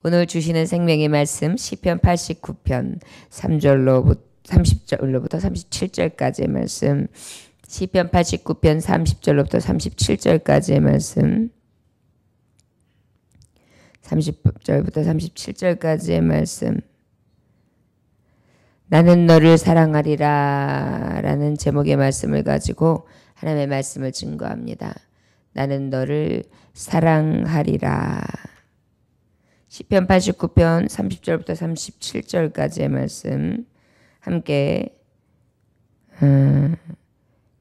오늘 주시는 생명의 말씀 시편 89편 3절로부터 30절로부터 37절까지의 말씀, 시편 89편 30절로부터 37절까지의 말씀, 30절부터 37절까지의 말씀. 나는 너를 사랑하리라 라는 제목의 말씀을 가지고 하나님의 말씀을 증거합니다. 나는 너를 사랑하리라. 시편 89편 30절부터 37절까지의 말씀 함께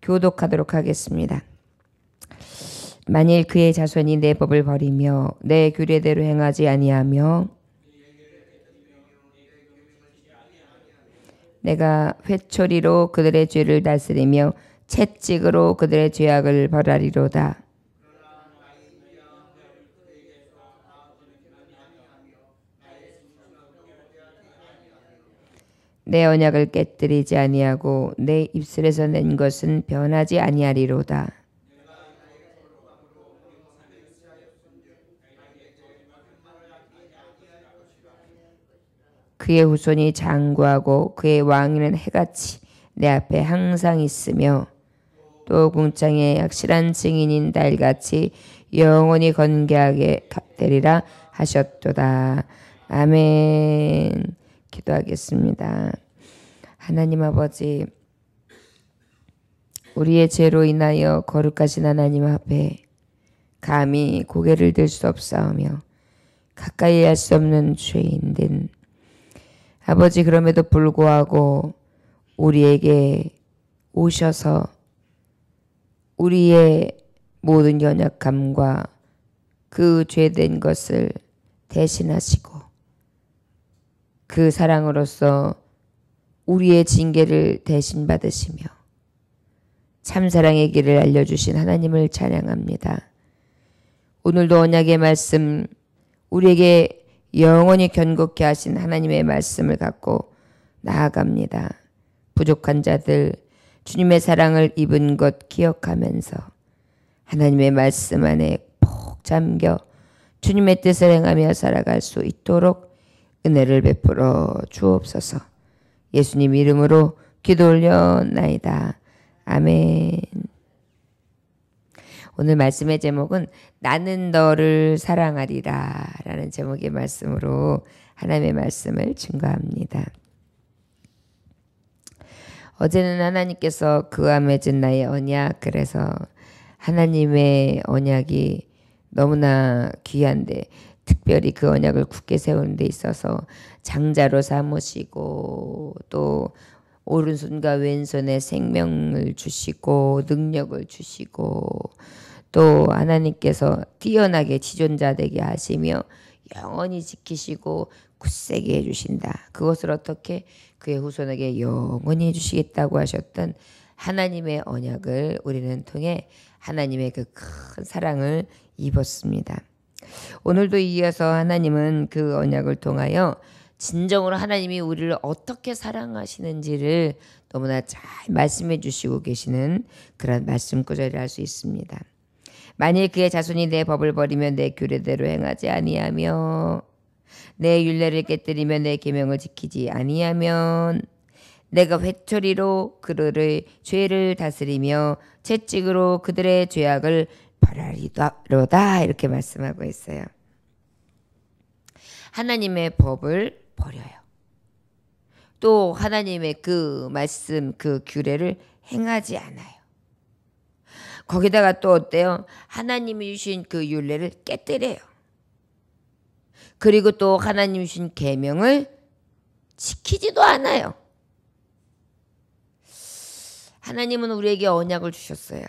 교독하도록 하겠습니다. 만일 그의 자손이 내 법을 버리며 내 규례대로 행하지 아니하며 내가 회초리로 그들의 죄를 다스리며 채찍으로 그들의 죄악을 벌하리로다. 내 언약을 깨뜨리지 아니하고 내 입술에서 낸 것은 변하지 아니하리로다. 그의 후손이 장구하고 그의 왕위는 해같이 내 앞에 항상 있으며 또 궁창의 확실한 증인인 달같이 영원히 건개하게 되리라 하셨도다. 아멘. 기도하겠습니다. 하나님 아버지, 우리의 죄로 인하여 거룩하신 하나님 앞에 감히 고개를 들 수 없사오며 가까이 할 수 없는 죄인된 아버지, 그럼에도 불구하고 우리에게 오셔서 우리의 모든 연약함과 그 죄된 것을 대신하시고 그 사랑으로서 우리의 징계를 대신 받으시며 참사랑의 길을 알려주신 하나님을 찬양합니다. 오늘도 언약의 말씀, 우리에게 영원히 견고케 하신 하나님의 말씀을 갖고 나아갑니다. 부족한 자들, 주님의 사랑을 입은 것 기억하면서 하나님의 말씀 안에 푹 잠겨 주님의 뜻을 행하며 살아갈 수 있도록 은혜를 베풀어 주옵소서. 예수님 이름으로 기도 올려나이다. 아멘. 오늘 말씀의 제목은 나는 너를 사랑하리라 라는 제목의 말씀으로 하나님의 말씀을 증거합니다. 어제는 하나님께서 그와 맺은 나의 언약, 그래서 하나님의 언약이 너무나 귀한데 특별히 그 언약을 굳게 세우는 데 있어서 장자로 삼으시고 또 오른손과 왼손에 생명을 주시고 능력을 주시고 또 하나님께서 뛰어나게 지존자 되게 하시며 영원히 지키시고 굳세게 해주신다. 그것을 어떻게 그의 후손에게 영원히 해주시겠다고 하셨던 하나님의 언약을 우리는 통해 하나님의 그 큰 사랑을 입었습니다. 오늘도 이어서 하나님은 그 언약을 통하여 진정으로 하나님이 우리를 어떻게 사랑하시는지를 너무나 잘 말씀해 주시고 계시는 그런 말씀 구절을 알 수 있습니다. 만일 그의 자손이 내 법을 버리며 내 규례대로 행하지 아니하며 내 율례를 깨뜨리며 내 계명을 지키지 아니하면 내가 회초리로 그들의 죄를 다스리며 채찍으로 그들의 죄악을 벌하리로다. 이렇게 말씀하고 있어요. 하나님의 법을 버려요. 또 하나님의 그 말씀, 그 규례를 행하지 않아요. 거기다가 또 어때요? 하나님이 주신 그 율례를 깨뜨려요. 그리고 또 하나님이 주신 계명을 지키지도 않아요. 하나님은 우리에게 언약을 주셨어요.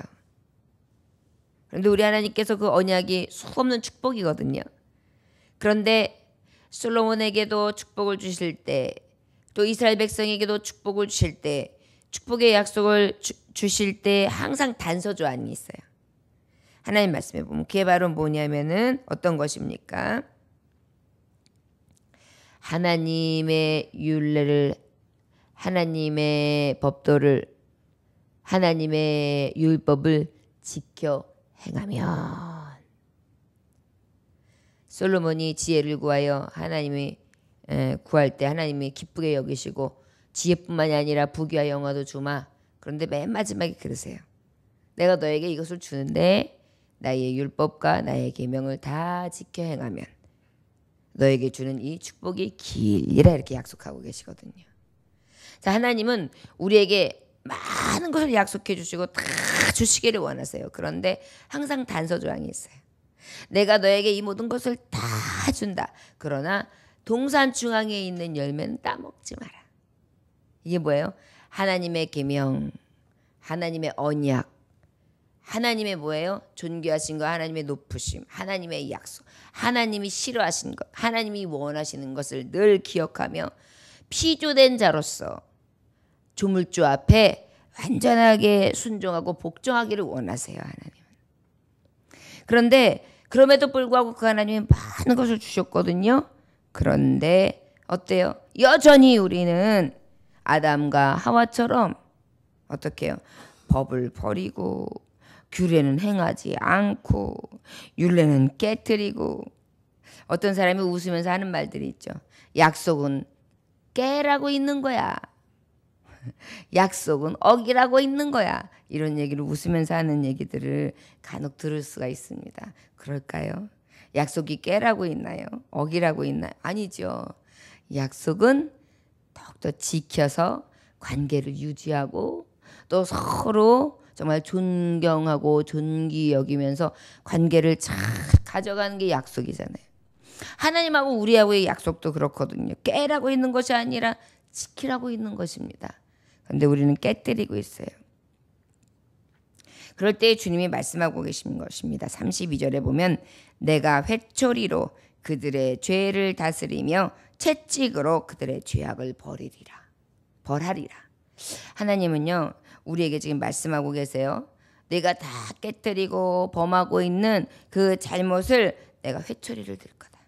그런데 우리 하나님께서 그 언약이 수없는 축복이거든요. 그런데 솔로몬에게도 축복을 주실 때, 또 이스라엘 백성에게도 축복을 주실 때, 축복의 약속을 주실 때 항상 단서조안이 있어요. 하나님 말씀에 보면 그게 바로 뭐냐면은 어떤 것입니까? 하나님의 율례를, 하나님의 법도를, 하나님의 율법을 지켜 행하면 솔로몬이 지혜를 구하여 하나님이 구할 때 하나님이 기쁘게 여기시고 지혜뿐만이 아니라 부귀와 영화도 주마. 그런데 맨 마지막에 그러세요. 내가 너에게 이것을 주는데 나의 율법과 나의 계명을 다 지켜 행하면 너에게 주는 이 축복이 길리라 이렇게 약속하고 계시거든요. 자, 하나님은 우리에게 많은 것을 약속해 주시고 다 주시기를 원하세요. 그런데 항상 단서조항이 있어요. 내가 너에게 이 모든 것을 다 준다. 그러나 동산 중앙에 있는 열매는 따먹지 마라. 이게 뭐예요? 하나님의 계명, 하나님의 언약, 하나님의 뭐예요? 존귀하신 것, 하나님의 높으심, 하나님의 약속, 하나님이 싫어하신 것, 하나님이 원하시는 것을 늘 기억하며 피조된 자로서 조물주 앞에 완전하게 순종하고 복종하기를 원하세요. 하나님은. 그런데 그럼에도 불구하고 그 하나님이 많은 것을 주셨거든요. 그런데 어때요? 여전히 우리는 아담과 하와처럼 어떻게 해요? 법을 버리고 규례는 행하지 않고 율례는 깨뜨리고 어떤 사람이 웃으면서 하는 말들이 있죠. 약속은 깨라고 있는 거야. 약속은 어기라고 있는 거야. 이런 얘기를 웃으면서 하는 얘기들을 간혹 들을 수가 있습니다. 그럴까요? 약속이 깨라고 있나요? 어기라고 있나요? 아니죠. 약속은 더욱더 지켜서 관계를 유지하고 또 서로 정말 존경하고 존귀 여기면서 관계를 잘 가져가는 게 약속이잖아요. 하나님하고 우리하고의 약속도 그렇거든요. 깨라고 있는 것이 아니라 지키라고 있는 것입니다. 그런데 우리는 깨뜨리고 있어요. 그럴 때 주님이 말씀하고 계신 것입니다. 32절에 보면 내가 회초리로 그들의 죄를 다스리며 채찍으로 그들의 죄악을 벌하리라. 하나님은요 우리에게 지금 말씀하고 계세요. 내가 다 깨뜨리고 범하고 있는 그 잘못을 내가 회초리를 들 거다.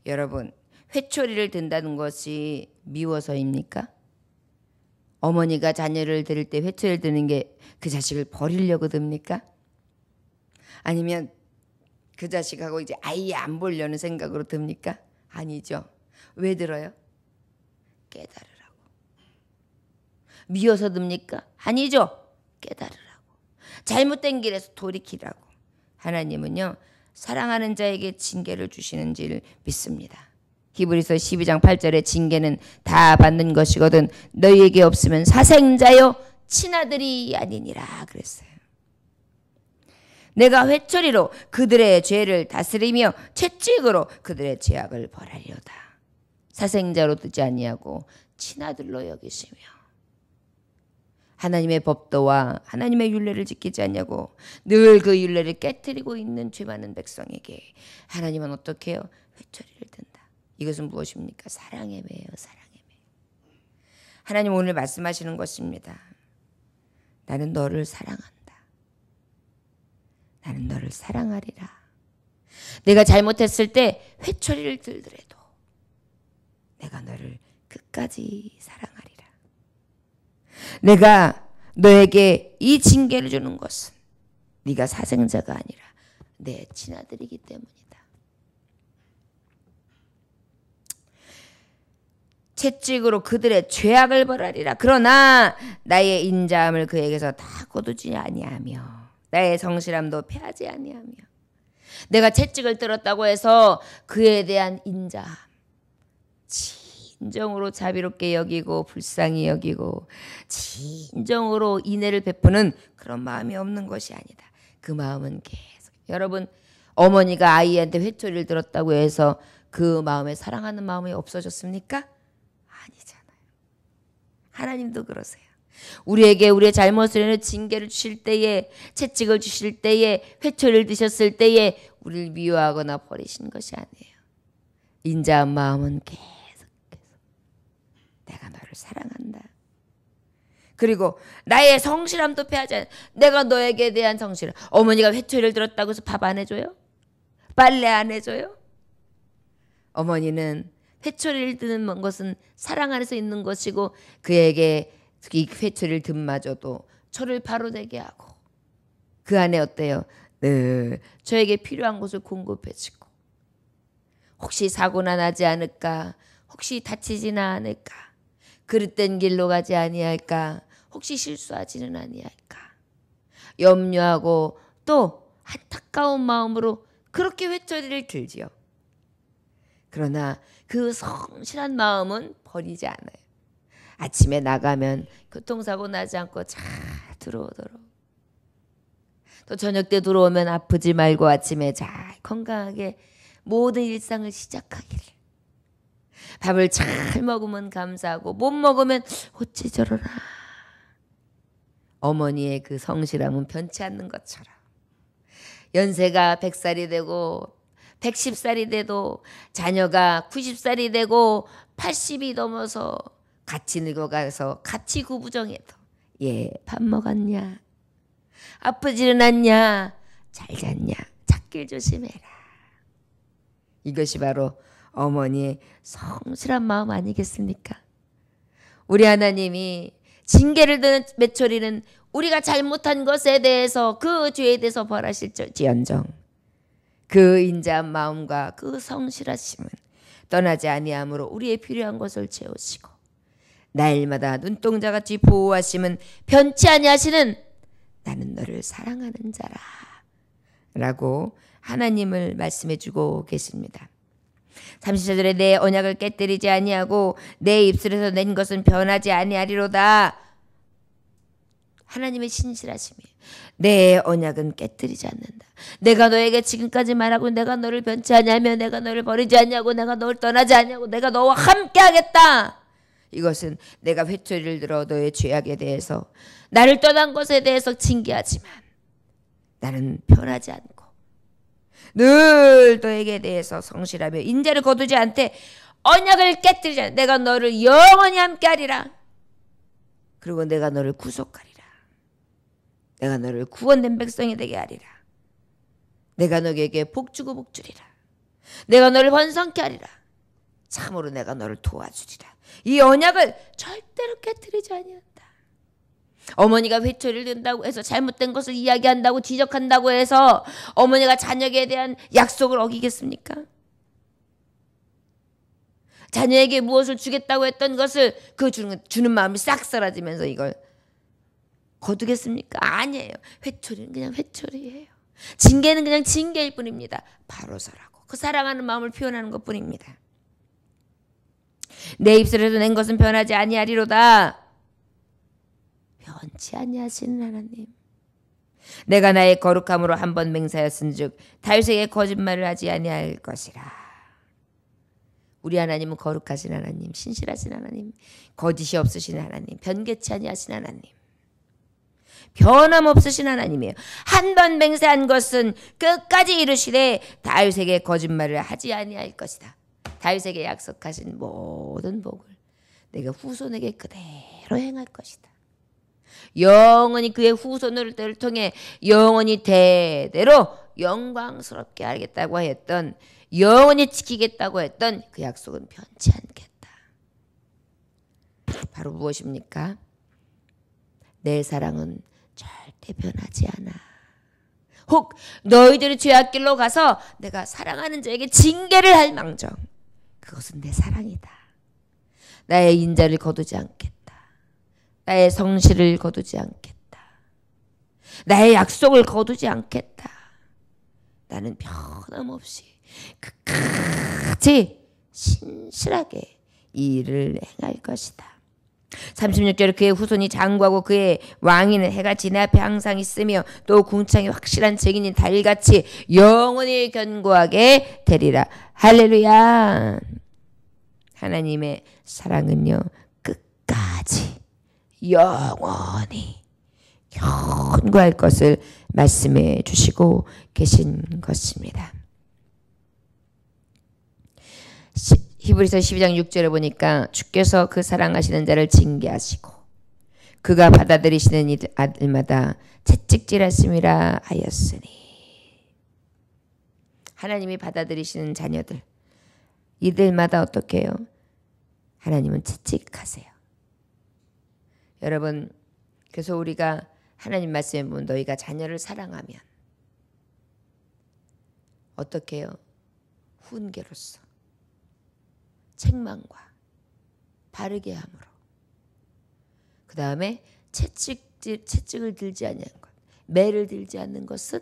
여러분, 회초리를 든다는 것이 미워서입니까? 어머니가 자녀를 들을 때 회초리를 드는 게 그 자식을 버리려고 듭니까? 아니면 그 자식하고 이제 아예 안 보려는 생각으로 듭니까? 아니죠. 왜 들어요? 깨달으라고. 미워서 듭니까? 아니죠. 깨달으라고. 잘못된 길에서 돌이키라고. 하나님은요 사랑하는 자에게 징계를 주시는 줄 믿습니다. 히브리서 12장 8절에 징계는 다 받는 것이거든 너희에게 없으면 사생자요 친아들이 아니니라 그랬어요. 내가 회초리로 그들의 죄를 다스리며 채찍으로 그들의 죄악을 벌하리로다. 사생자로 두지 아니하고 친아들로 여기시며 하나님의 법도와 하나님의 율례를 지키지 않냐고 늘 그 율례를 깨뜨리고 있는 죄 많은 백성에게 하나님은 어떻게 해요? 회초리를 든다. 이것은 무엇입니까? 사랑의 매예요. 사랑의 매. 하나님 오늘 말씀하시는 것입니다. 나는 너를 사랑한다. 나는 너를 사랑하리라. 내가 잘못했을 때 회초리를 들더라도 내가 너를 끝까지 사랑하리라. 내가 너에게 이 징계를 주는 것은 네가 사생자가 아니라 내 친아들이기 때문이다. 채찍으로 그들의 죄악을 벌하리라. 그러나 나의 인자함을 그에게서 다 거두지 아니하며 나의 성실함도 패하지 아니하며 내가 채찍을 들었다고 해서 그에 대한 인자함 진정으로 자비롭게 여기고 불쌍히 여기고 진정으로 인애를 베푸는 그런 마음이 없는 것이 아니다. 그 마음은 계속 여러분 어머니가 아이한테 회초리를 들었다고 해서 그 마음에 사랑하는 마음이 없어졌습니까? 아니잖아요. 하나님도 그러세요. 우리에게 우리의 잘못을 징계를 주실 때에 채찍을 주실 때에 회초리를 드셨을 때에 우리를 미워하거나 버리신 것이 아니에요. 인자한 마음은 계속 내가 너를 사랑한다. 그리고 나의 성실함도 패하지 않아. 내가 너에게 대한 성실함. 어머니가 회초리를 들었다고 해서 밥 안 해줘요? 빨래 안 해줘요? 어머니는 회초리를 드는 것은 사랑 안에서 있는 것이고 그에게 이 회초리를 든마저도 저를 바로 되게 하고 그 안에 어때요? 늘 저에게 필요한 것을 공급해 주고 혹시 사고나 나지 않을까? 혹시 다치지나 않을까? 그릇된 길로 가지 아니할까? 혹시 실수하지는 아니할까? 염려하고 또 안타까운 마음으로 그렇게 회초리를 들지요. 그러나 그 성실한 마음은 버리지 않아요. 아침에 나가면 교통사고 나지 않고 잘 들어오도록, 또 저녁 때 들어오면 아프지 말고 아침에 잘 건강하게 모든 일상을 시작하기를. 밥을 잘 먹으면 감사하고 못 먹으면 어찌 저러나. 어머니의 그 성실함은 변치 않는 것처럼 연세가 100살이 되고 110살이 돼도 자녀가 90살이 되고 80이 넘어서 같이 늙어가서 같이 구부정해도 얘 밥 먹었냐? 아프지는 않냐? 잘 잤냐? 잣길 조심해라. 이것이 바로 어머니의 성실한 마음 아니겠습니까? 우리 하나님이 징계를 드는 메초리는 우리가 잘못한 것에 대해서 그 죄에 대해서 벌하실지언정 그 인자한 마음과 그 성실하심은 떠나지 아니함으로 우리의 필요한 것을 채우시고 날마다 눈동자같이 보호하심은 변치 아니하시는 나는 너를 사랑하는 자라 라고 하나님을 말씀해 주고 계십니다. 34절에 내 언약을 깨뜨리지 아니하고 내 입술에서 낸 것은 변하지 아니하리로다. 하나님의 신실하심이에요. 내 언약은 깨뜨리지 않는다. 내가 너에게 지금까지 말하고 내가 너를 변치 아니하며 내가 너를 버리지 아니하고 내가 너를 떠나지 아니하고 내가 너와 함께 하겠다. 이것은 내가 회초리를 들어 너의 죄악에 대해서 나를 떠난 것에 대해서 징계하지만 나는 변하지 않고 늘 너에게 대해서 성실하며 인자를 거두지 않되 언약을 깨뜨리지 않아. 내가 너를 영원히 함께 하리라. 그리고 내가 너를 구속하리라. 내가 너를 구원된 백성이 되게 하리라. 내가 너에게 복주고 복주리라. 내가 너를 번성케 하리라. 참으로 내가 너를 도와주리라. 이 언약을 절대로 깨뜨리지 아니한다. 어머니가 회초리를 든다고 해서 잘못된 것을 이야기한다고 지적한다고 해서 어머니가 자녀에게 대한 약속을 어기겠습니까? 자녀에게 무엇을 주겠다고 했던 것을 그 주는 마음이 싹 사라지면서 이걸 거두겠습니까? 아니에요. 회초리는 그냥 회초리예요. 징계는 그냥 징계일 뿐입니다. 바로 서라고. 그 사랑하는 마음을 표현하는 것뿐입니다. 내 입술에서 낸 것은 변하지 아니하리로다. 변치 아니하시는 하나님. 내가 나의 거룩함으로 한 번 맹세하였은즉 다윗에게 거짓말을 하지 아니할 것이라. 우리 하나님은 거룩하신 하나님, 신실하신 하나님, 거짓이 없으신 하나님, 변개치 아니하신 하나님, 변함없으신 하나님이에요. 한 번 맹세한 것은 끝까지 이루시되 다윗에게 거짓말을 하지 아니할 것이다. 다윗에게 약속하신 모든 복을 내가 후손에게 그대로 행할 것이다. 영원히 그의 후손을 통해 영원히 대대로 영광스럽게 하겠다고 했던, 영원히 지키겠다고 했던 그 약속은 변치 않겠다. 바로 무엇입니까? 내 사랑은 절대 변하지 않아. 혹 너희들이 죄악길로 가서 내가 사랑하는 자에게 징계를 할 망정, 그것은 내 사랑이다. 나의 인자를 거두지 않겠다. 나의 성실을 거두지 않겠다. 나의 약속을 거두지 않겠다. 나는 변함없이 끝까지 신실하게 이 일을 행할 것이다. 36절에 그의 후손이 장구하고 그의 왕위는 해같이 내 앞에 항상 있으며 또 궁창이 확실한 증인인 달같이 영원히 견고하게 되리라. 할렐루야. 하나님의 사랑은요, 끝까지 영원히 견고할 것을 말씀해 주시고 계신 것입니다. 히브리서 12장 6절에 보니까 주께서 그 사랑하시는 자를 징계하시고 그가 받아들이시는 아들마다 채찍질하심이라 하였으니, 하나님이 받아들이시는 자녀들 이들마다 어떻게 해요? 하나님은 채찍하세요. 여러분, 그래서 우리가 하나님 말씀에 보면 너희가 자녀를 사랑하면 어떻게 해요? 훈계로서 책망과 바르게 함으로. 그 다음에 채찍을 들지 않는 것, 매를 들지 않는 것은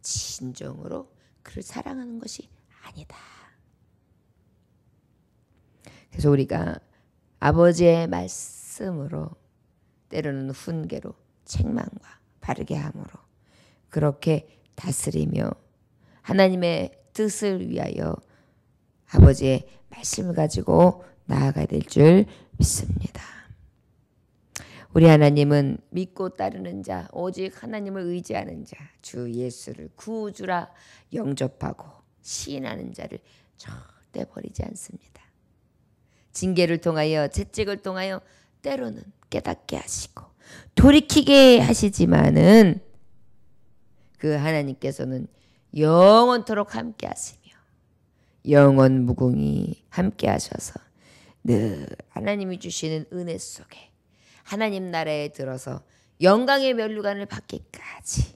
진정으로 그를 사랑하는 것이 아니다. 그래서 우리가 아버지의 말씀으로, 때로는 훈계로, 책망과 바르게 함으로 그렇게 다스리며 하나님의 뜻을 위하여 아버지의 말씀을 가지고 나아가야 될 줄 믿습니다. 우리 하나님은 믿고 따르는 자, 오직 하나님을 의지하는 자, 주 예수를 구주라 영접하고 시인하는 자를 절대 버리지 않습니다. 징계를 통하여, 채찍을 통하여 때로는 깨닫게 하시고 돌이키게 하시지만은 그 하나님께서는 영원토록 함께 하시며 영원 무궁히 함께 하셔서 늘 하나님이 주시는 은혜 속에 하나님 나라에 들어서 영광의 면류관을 받기까지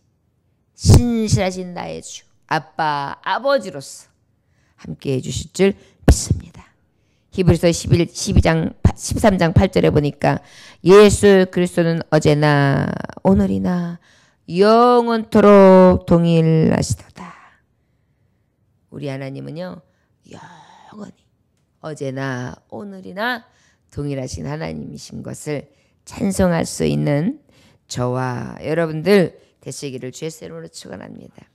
신실하신 나의 주 아빠 아버지로서 함께해 주실 줄 믿습니다. 히브리서 13장 8절에 보니까 예수 그리스도는 어제나 오늘이나 영원토록 동일하시도다. 우리 하나님은요 영원히 어제나 오늘이나 동일하신 하나님이신 것을 찬송할 수 있는 저와 여러분들 되시기를 주의 이름으로 축원합니다.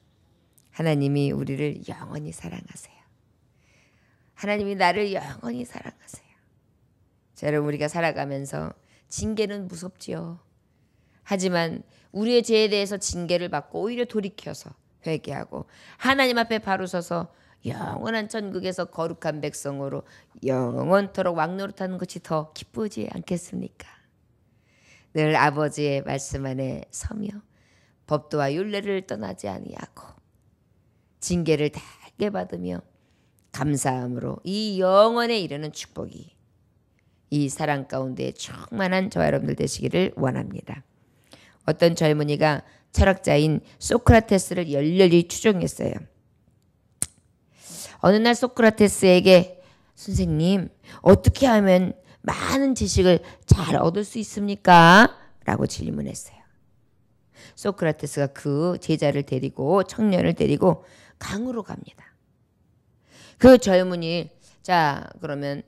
하나님이 우리를 영원히 사랑하세요. 하나님이 나를 영원히 사랑하세요. 자, 여러분 우리가 살아가면서 징계는 무섭지요. 하지만 우리의 죄에 대해서 징계를 받고 오히려 돌이켜서 회개하고 하나님 앞에 바로 서서 영원한 천국에서 거룩한 백성으로 영원토록 왕노릇하는 것이 더 기쁘지 않겠습니까? 늘 아버지의 말씀 안에 서며 법도와 율례를 떠나지 아니하고 징계를 달게 받으며 감사함으로 이 영원에 이르는 축복이 이 사랑 가운데 충만한 저와 여러분들 되시기를 원합니다. 어떤 젊은이가 철학자인 소크라테스를 열렬히 추종했어요. 어느 날 소크라테스에게 선생님 어떻게 하면 많은 지식을 잘 얻을 수 있습니까? 라고 질문했어요. 소크라테스가 그 제자를 데리고 청년을 데리고 강으로 갑니다. 그 젊은이 자 그러면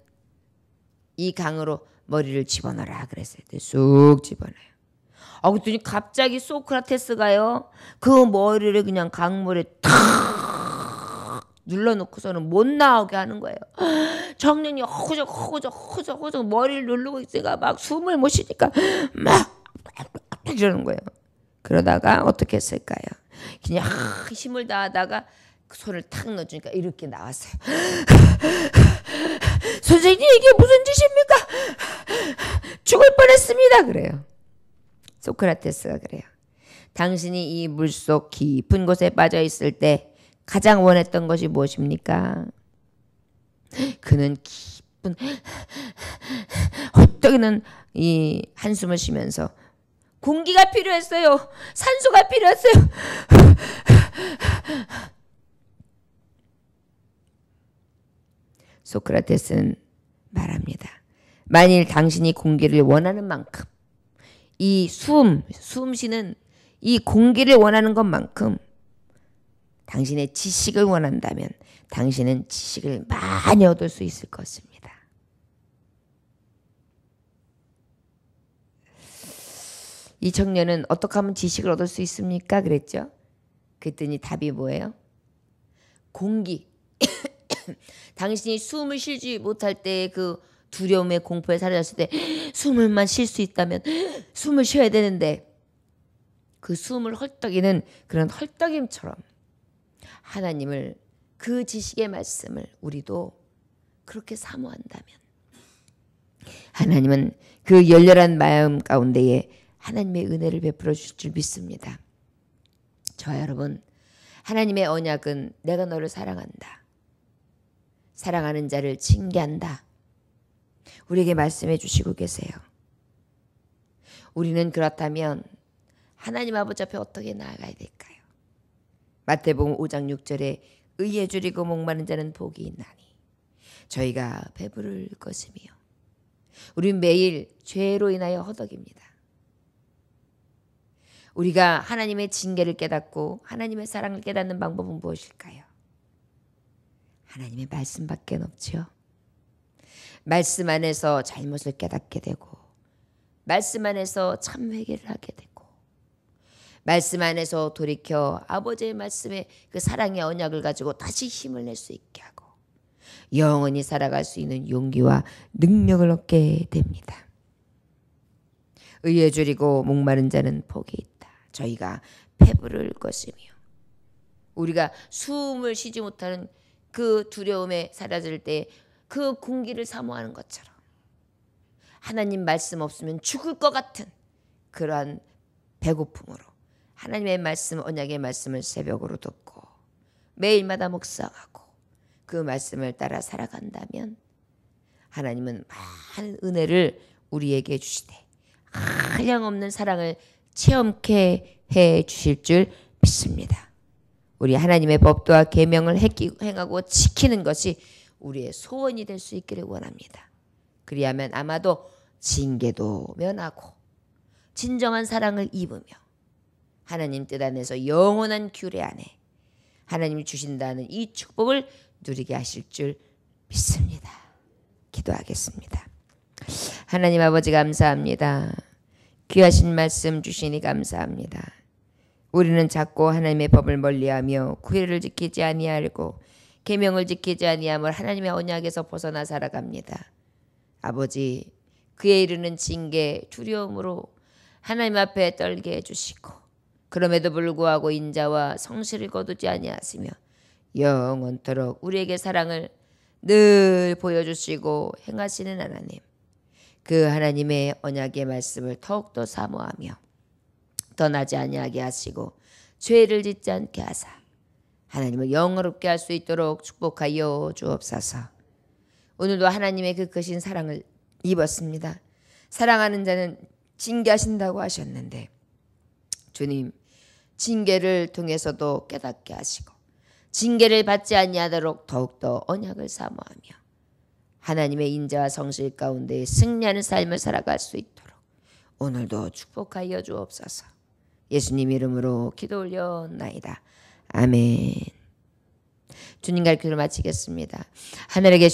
이 강으로 머리를 집어넣어라 그랬어요. 쑥 집어넣어요. 그랬더니 갑자기 소크라테스가요 그 머리를 그냥 강물에 탁 눌러놓고서는 못 나오게 하는 거예요. 청년이 허우적 머리를 누르고 있으니까 막 숨을 못 쉬니까 막 이러는 거예요. 그러다가 어떻게 했을까요? 그냥 힘을 다하다가 손을 탁 넣어주니까 이렇게 나왔어요. 선생님 이게 무슨 짓입니까? 죽을 뻔했습니다. 그래요. 소크라테스가 그래요. 당신이 이 물속 깊은 곳에 빠져 있을 때 가장 원했던 것이 무엇입니까? 그는 깊은 헛떡이는 이 한숨을 쉬면서 공기가 필요했어요. 산소가 필요했어요. 소크라테스는 말합니다. 만일 당신이 공기를 원하는 만큼 이 숨 쉬는 이 공기를 원하는 것만큼 당신의 지식을 원한다면 당신은 지식을 많이 얻을 수 있을 것입니다. 이 청년은 어떻게 하면 지식을 얻을 수 있습니까? 그랬죠. 그랬더니 답이 뭐예요? 공기. 당신이 숨을 쉬지 못할 때 그 두려움의 공포에 사라졌을 때 숨을만 쉴 수 있다면 숨을 쉬어야 되는데 그 숨을 헐떡이는 그런 헐떡임처럼 하나님을 그 지식의 말씀을 우리도 그렇게 사모한다면 하나님은 그 열렬한 마음 가운데에 하나님의 은혜를 베풀어 주실 줄 믿습니다. 저와 여러분 하나님의 언약은 내가 너를 사랑한다. 사랑하는 자를 징계한다. 우리에게 말씀해 주시고 계세요. 우리는 그렇다면 하나님 아버지 앞에 어떻게 나아가야 될까요? 마태복음 5장 6절에 의에 줄이고 목마른 자는 복이 있나니 저희가 배부를 것이며 우리 매일 죄로 인하여 허덕입니다. 우리가 하나님의 징계를 깨닫고 하나님의 사랑을 깨닫는 방법은 무엇일까요? 하나님의 말씀밖에 없죠. 말씀 안에서 잘못을 깨닫게 되고 말씀 안에서 참 회개를 하게 되고 말씀 안에서 돌이켜 아버지의 말씀에 그 사랑의 언약을 가지고 다시 힘을 낼 수 있게 하고 영원히 살아갈 수 있는 용기와 능력을 얻게 됩니다. 의에 줄이고 목마른 자는 복이 있다. 저희가 배부를 것이며 우리가 숨을 쉬지 못하는 그 두려움에 사라질 때 그 공기를 사모하는 것처럼 하나님 말씀 없으면 죽을 것 같은 그러한 배고픔으로 하나님의 말씀, 언약의 말씀을 새벽으로 듣고 매일마다 묵상하고 그 말씀을 따라 살아간다면 하나님은 많은 은혜를 우리에게 주시되 한량없는 사랑을 체험케 해 주실 줄 믿습니다. 우리 하나님의 법도와 계명을 행하고 지키는 것이 우리의 소원이 될 수 있기를 원합니다. 그리하면 아마도 징계도 면하고 진정한 사랑을 입으며 하나님 뜻 안에서 영원한 규례 안에 하나님이 주신다는 이 축복을 누리게 하실 줄 믿습니다. 기도하겠습니다. 하나님 아버지 감사합니다. 귀하신 말씀 주시니 감사합니다. 우리는 자꾸 하나님의 법을 멀리하며 규례를 지키지 아니하고 계명을 지키지 아니함을 하나님의 언약에서 벗어나 살아갑니다. 아버지 그에 이르는 징계 두려움으로 하나님 앞에 떨게 해주시고 그럼에도 불구하고 인자와 성실을 거두지 아니하시며 영원토록 우리에게 사랑을 늘 보여주시고 행하시는 하나님, 그 하나님의 언약의 말씀을 더욱더 사모하며 떠나지 아니하게 하시고 죄를 짓지 않게 하사 하나님을 영화롭게 할 수 있도록 축복하여 주옵소서. 오늘도 하나님의 그 크신 사랑을 입었습니다. 사랑하는 자는 징계하신다고 하셨는데 주님 징계를 통해서도 깨닫게 하시고 징계를 받지 아니하도록 더욱더 언약을 사모하며 하나님의 인자와 성실 가운데 승리하는 삶을 살아갈 수 있도록 오늘도 축복하여 주옵소서. 예수님 이름으로 기도 올려나이다. 아멘. 주님 갈 기도를 마치겠습니다. 하늘에 계신